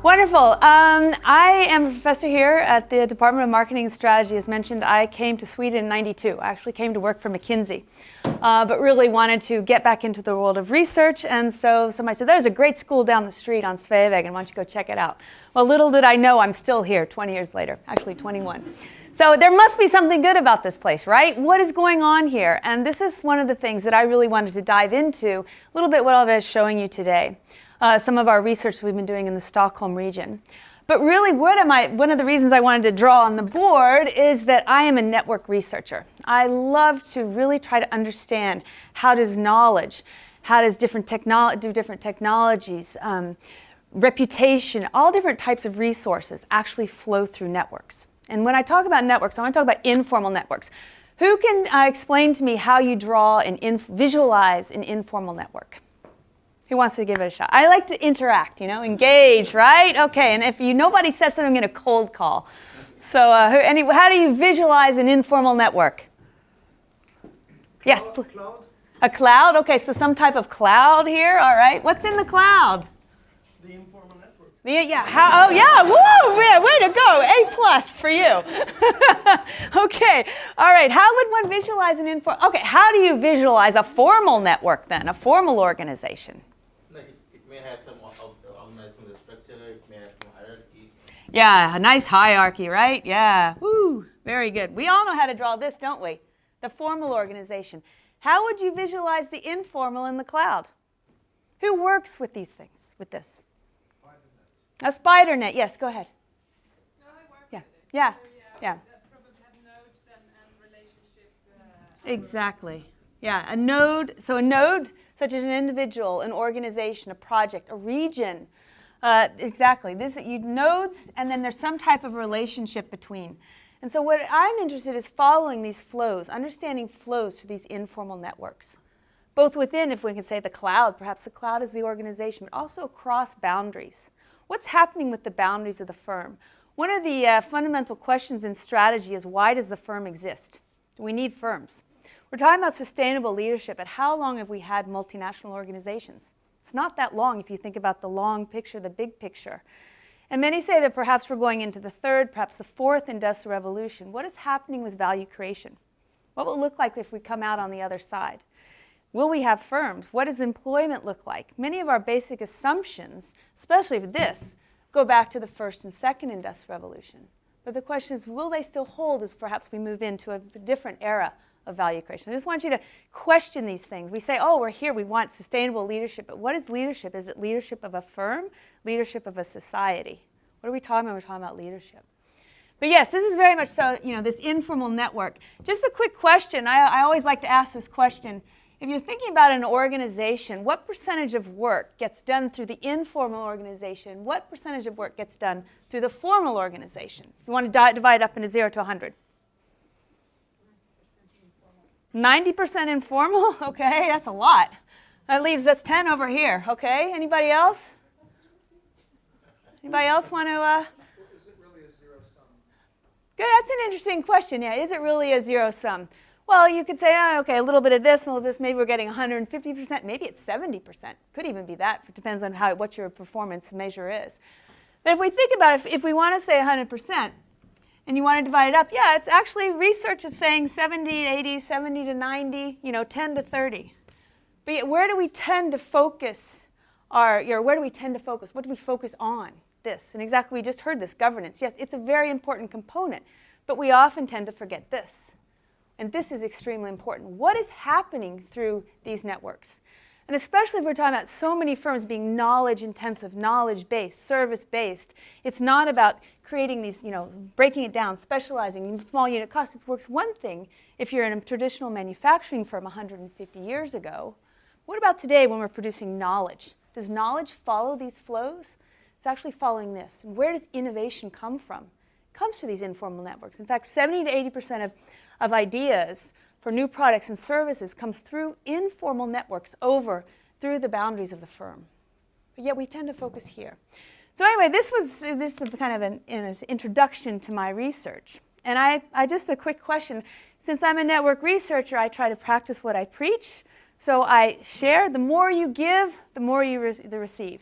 Wonderful. I am a professor here at the Department of Marketing and Strategy. As mentioned, I came to Sweden in '92. I actually came to work for McKinsey, but really wanted to get back into the world of research. And so somebody said, there's a great school down the street on Sveavägen. Why don't you go check it out? Well, little did I know I'm still here 20 years later, actually 21. So there must be something good about this place, right? What is going on here? And this is one of the things that I really wanted to dive into, a little bit what I was showing you today. Some of our research we've been doing in the Stockholm region. But really, one of the reasons I wanted to draw on the board is that I am a network researcher. I love to really try to understand how does knowledge, how does different technologies, reputation, all different types of resources actually flow through networks. And when I talk about networks, I want to talk about informal networks. Who can explain to me how you draw and visualize an informal network? Who wants to give it a shot? I like to interact, engage, right? Okay, and if nobody says something, I'm going to cold call. So how do you visualize an informal network? Yes? Cloud. A cloud? Okay, so some type of cloud here, all right. What's in the cloud? The informal network. Woo, way to go. A+ for you. Okay, all right. How would one visualize an informal? Okay, how do you visualize a formal network then, a formal organization? It may have some organizational structure, it may have some hierarchy. Yeah, a nice hierarchy, right? Yeah, woo, very good. We all know how to draw this, don't we? The formal organization. How would you visualize the informal in the cloud? Who works with these things, with this? A spider net, yes, go ahead. No, I work Yeah, with it. yeah, So, yeah. that probably have nodes and relationship. Exactly. Yeah, a node, so a node such as an individual, an organization, a project, a region. Exactly. Nodes, and then there's some type of relationship between. And so what I'm interested in is following these flows, understanding flows to these informal networks. Both within, if we can say the cloud, perhaps the cloud is the organization, but also across boundaries. What's happening with the boundaries of the firm? One of the fundamental questions in strategy is, why does the firm exist? Do we need firms? We're talking about sustainable leadership, but how long have we had multinational organizations? It's not that long if you think about the long picture, the big picture. And many say that perhaps we're going into the third, perhaps the fourth industrial revolution. What is happening with value creation? What will it look like if we come out on the other side? Will we have firms? What does employment look like? Many of our basic assumptions, especially for this, go back to the first and second industrial revolution. But the question is, will they still hold as perhaps we move into a different era of value creation? I just want you to question these things. We say, oh, we're here, we want sustainable leadership, but what is leadership? Is it leadership of a firm? Leadership of a society? What are we talking about when we're talking about leadership? But yes, this is very much so, this informal network. Just a quick question. I always like to ask this question. If you're thinking about an organization, what percentage of work gets done through the informal organization? What percentage of work gets done through the formal organization? If you want to divide up into 0 to 100. 90% informal? Okay, that's a lot. That leaves us 10 over here. Okay, anybody else? Anybody else want to? Is it really a zero sum? Good, that's an interesting question. Yeah, is it really a zero sum? Well, you could say, okay, a little bit of this, a little bit of this, maybe we're getting 150%, maybe it's 70%. Could even be that. It depends on what your performance measure is. But if we think about it, if we want to say 100%, and you want to divide it up, yeah, it's actually, research is saying 70, 80, 70 to 90, 10 to 30. But yet, where do we tend to focus where do we tend to focus? What do we focus on? This. And exactly, we just heard this, governance. Yes, it's a very important component, but we often tend to forget this. And this is extremely important. What is happening through these networks? And especially if we're talking about so many firms being knowledge-intensive, knowledge-based, service-based, it's not about creating these, breaking it down, specializing in small unit costs. It works one thing if you're in a traditional manufacturing firm 150 years ago. What about today when we're producing knowledge? Does knowledge follow these flows? It's actually following this. And where does innovation come from? It comes through these informal networks. In fact, 70 to 80% of ideas for new products and services come through informal networks through the boundaries of the firm. But yet we tend to focus here. So anyway, this is kind of an introduction to my research. And I just a quick question. Since I'm a network researcher, I try to practice what I preach. So I share. The more you give, the more you receive.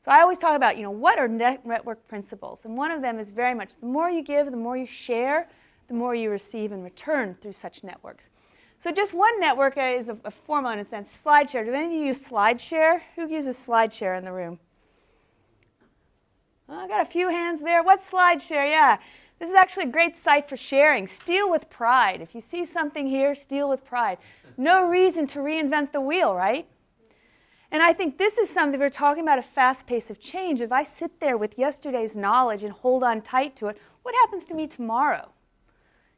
So I always talk about, what are network principles? And one of them is very much the more you give, the more you share, the more you receive in return through such networks. So just one network is a formal, in a sense, SlideShare. Do any of you use SlideShare? Who uses SlideShare in the room? Oh, I got a few hands there. What's SlideShare? Yeah. This is actually a great site for sharing. Steal with pride. If you see something here, steal with pride. No reason to reinvent the wheel, right? And I think this is something, we're talking about a fast pace of change. If I sit there with yesterday's knowledge and hold on tight to it, what happens to me tomorrow?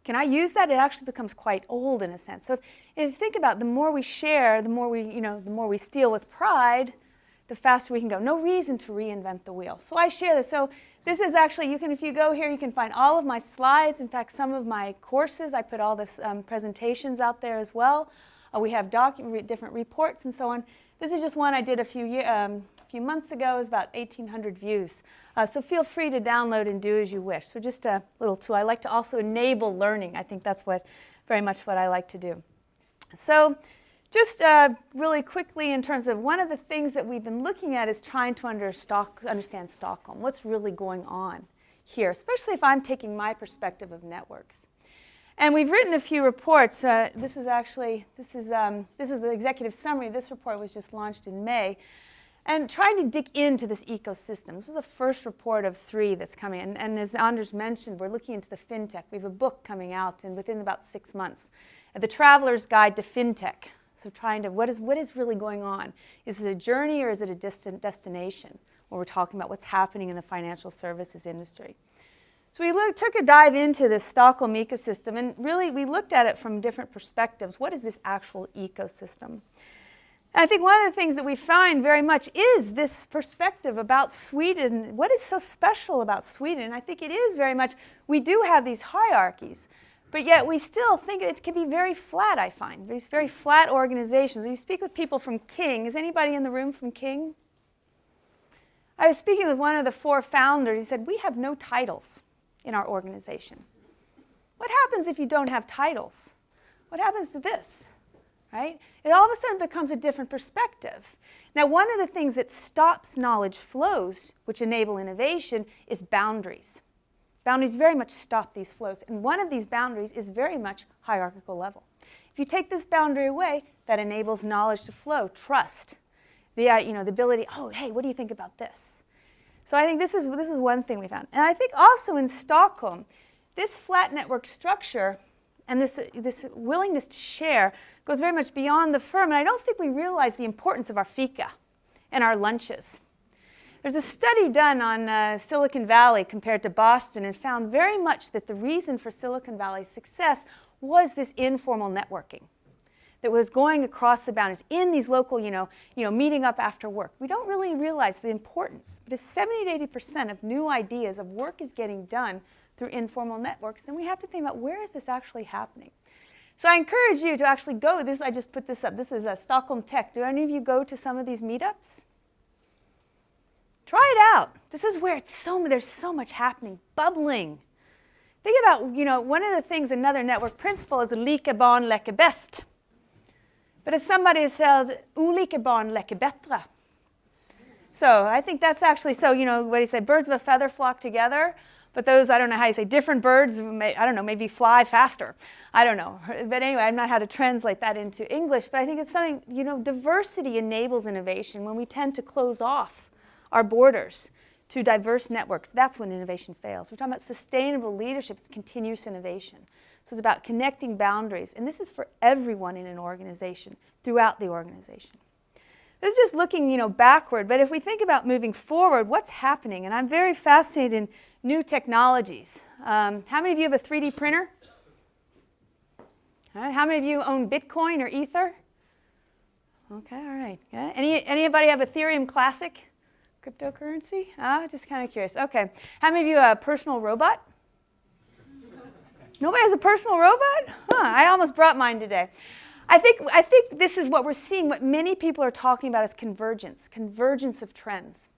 Can I use that? It actually becomes quite old in a sense. So if you think about it, the more we share, the more we steal with pride, the faster we can go. No reason to reinvent the wheel. So I share this. So this is actually, if you go here, you can find all of my slides. In fact, some of my courses, I put all the presentations out there as well. We have different reports and so on. This is just one I did a few months ago. It was about 1,800 views. So feel free to download and do as you wish. So just a little tool. I like to also enable learning. I think that's very much what I like to do. So just really quickly in terms of one of the things that we've been looking at is trying to understand Stockholm. What's really going on here, especially if I'm taking my perspective of networks. And we've written a few reports. This is the executive summary. This report was just launched in May. And trying to dig into this ecosystem. This is the first report of 3 that's coming. And as Anders mentioned, we're looking into the fintech. We have a book coming out within about 6 months. The Traveler's Guide to Fintech. So what is really going on? Is it a journey or is it a distant destination? Where we're talking about what's happening in the financial services industry. So we took a dive into this Stockholm ecosystem, and really we looked at it from different perspectives. What is this actual ecosystem? And I think one of the things that we find very much is this perspective about Sweden. What is so special about Sweden? And I think it is very much, we do have these hierarchies, but yet we still think it can be very flat, I find. These very flat organizations. When you speak with people from King, is anybody in the room from King? I was speaking with one of the 4 founders. He said, we have no titles in our organization. What happens if you don't have titles? What happens to this? Right? It all of a sudden becomes a different perspective. Now, one of the things that stops knowledge flows, which enable innovation, is boundaries. Boundaries very much stop these flows. And one of these boundaries is very much hierarchical level. If you take this boundary away, that enables knowledge to flow, trust, the ability, oh, hey, what do you think about this? So I think this is one thing we found. And I think also in Stockholm, this flat network structure and this willingness to share goes very much beyond the firm. And I don't think we realize the importance of our fika and our lunches. There's a study done on Silicon Valley compared to Boston and found very much that the reason for Silicon Valley's success was this informal networking that was going across the boundaries in these local, meeting up after work. We don't really realize the importance. But if 70 to 80% of new ideas of work is getting done through informal networks, then we have to think about where is this actually happening. So I encourage you to actually go. I just put this up. This is Stockholm Tech. Do any of you go to some of these meetups? Try it out. This is where there's so much happening, bubbling. Think about, one of the things, another network principle is lika barn leker bäst. But as somebody said, olika barn leker bättre. So I think that's actually, what do you say, birds of a feather flock together. But those, I don't know how you say, different birds, maybe fly faster. I don't know. But anyway, I'm not how to translate that into English. But I think it's something, diversity enables innovation. When we tend to close off our borders to diverse networks, that's when innovation fails. We're talking about sustainable leadership. It's continuous innovation. So it's about connecting boundaries. And this is for everyone in an organization, throughout the organization. This is just looking, backward. But if we think about moving forward, what's happening? And I'm very fascinated in new technologies. How many of you have a 3D printer? How many of you own Bitcoin or Ether? Okay, all right. Yeah. Anybody have Ethereum Classic cryptocurrency? Just kind of curious. Okay. How many of you have a personal robot? Nobody has a personal robot? I almost brought mine today. I think this is what we're seeing. What many people are talking about is convergence of trends,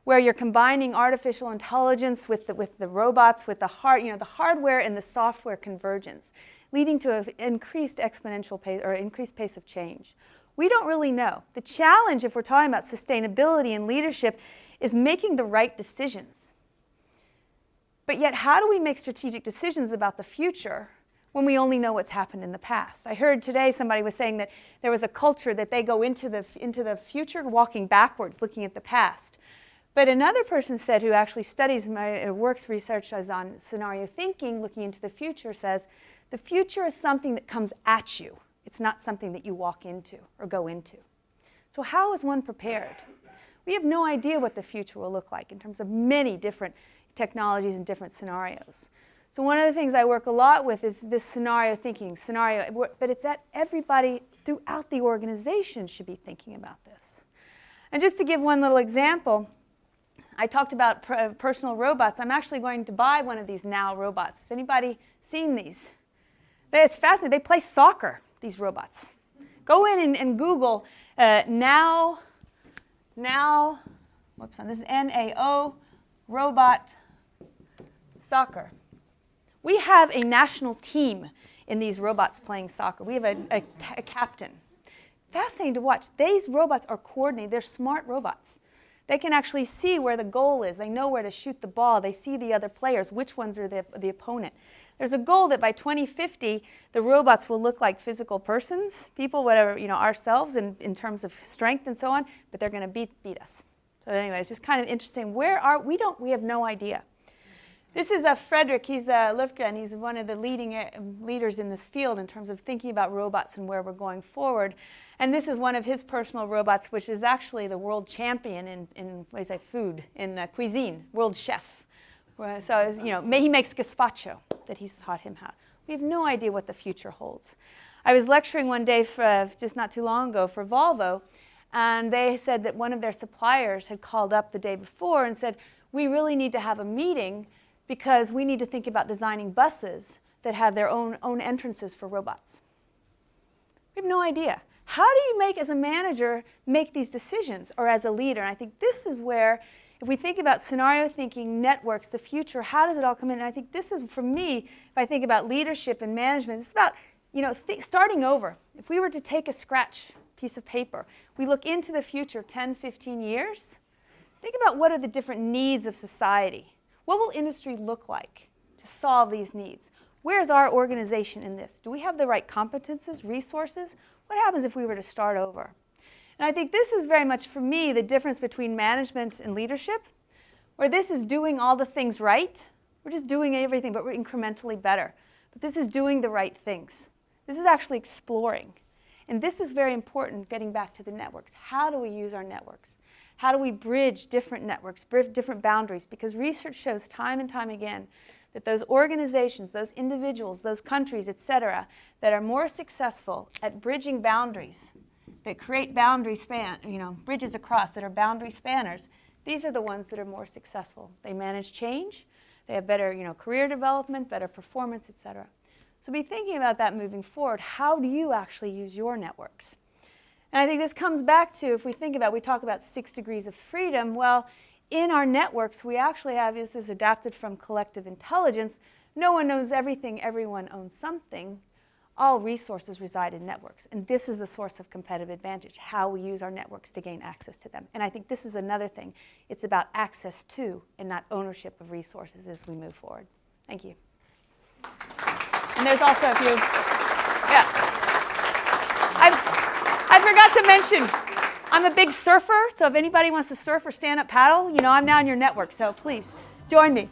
where you're combining artificial intelligence with the robots, with the hardware and the software convergence, leading to an increased exponential pace or increased pace of change. We don't really know. The challenge, if we're talking about sustainability and leadership, is making the right decisions. But yet, how do we make strategic decisions about the future when we only know what's happened in the past? I heard today somebody was saying that there was a culture that they go into the future walking backwards, looking at the past. But another person said, who actually studies my works research on scenario thinking, looking into the future, says the future is something that comes at you. It's not something that you walk into or go into. So how is one prepared? We have no idea what the future will look like in terms of many different technologies and different scenarios. So one of the things I work a lot with is this scenario thinking, but it's that everybody throughout the organization should be thinking about this. And just to give one little example, I talked about personal robots. I'm actually going to buy one of these Now robots. Has anybody seen these? It's fascinating. They play soccer, these robots. Go in and Google Now, whoops, this is N-A-O, robot soccer. We have a national team in these robots playing soccer. We have a captain. Fascinating to watch. These robots are coordinated. They're smart robots. They can actually see where the goal is. They know where to shoot the ball. They see the other players, which ones are the opponent. There's a goal that by 2050, the robots will look like physical persons, people, whatever, ourselves in terms of strength and so on, but they're going to beat us. So anyway, it's just kind of interesting. We have no idea. This is Frederick, he's Lufgren, he's one of the leading leaders in this field in terms of thinking about robots and where we're going forward. And this is one of his personal robots, which is actually the world champion in what do you say, food, in cuisine, world chef. So, he makes gazpacho that he's taught him how. We have no idea what the future holds. I was lecturing one day just not too long ago for Volvo, and they said that one of their suppliers had called up the day before and said, we really need to have a meeting because we need to think about designing buses that have their own entrances for robots. We have no idea. How do you as a manager, make these decisions, or as a leader? And I think this is where, if we think about scenario thinking, networks, the future, how does it all come in? And I think this is, for me, if I think about leadership and management, it's about starting over. If we were to take a scratch piece of paper, we look into the future 10, 15 years, think about what are the different needs of society. What will industry look like to solve these needs? Where is our organization in this? Do we have the right competences, resources? What happens if we were to start over? And I think this is very much, for me, the difference between management and leadership, where this is doing all the things right. We're just doing everything, but we're incrementally better. But this is doing the right things. This is actually exploring. And this is very important, getting back to the networks. How do we use our networks? How do we bridge different networks, different boundaries? Because research shows time and time again that those organizations, those individuals, those countries, et cetera, that are more successful at bridging boundaries, that create bridges across, that are boundary spanners, these are the ones that are more successful. They manage change, they have better career development, better performance, et cetera. So be thinking about that moving forward. How do you actually use your networks? And I think this comes back to, if we talk about 6 degrees of freedom, well, in our networks, we actually have, this is adapted from collective intelligence, no one knows everything, everyone owns something. All resources reside in networks. And this is the source of competitive advantage, how we use our networks to gain access to them. And I think this is another thing. It's about access to and not ownership of resources as we move forward. Thank you. And there's also a few, I forgot to mention, I'm a big surfer, so if anybody wants to surf or stand-up paddle, I'm now in your network, so please join me.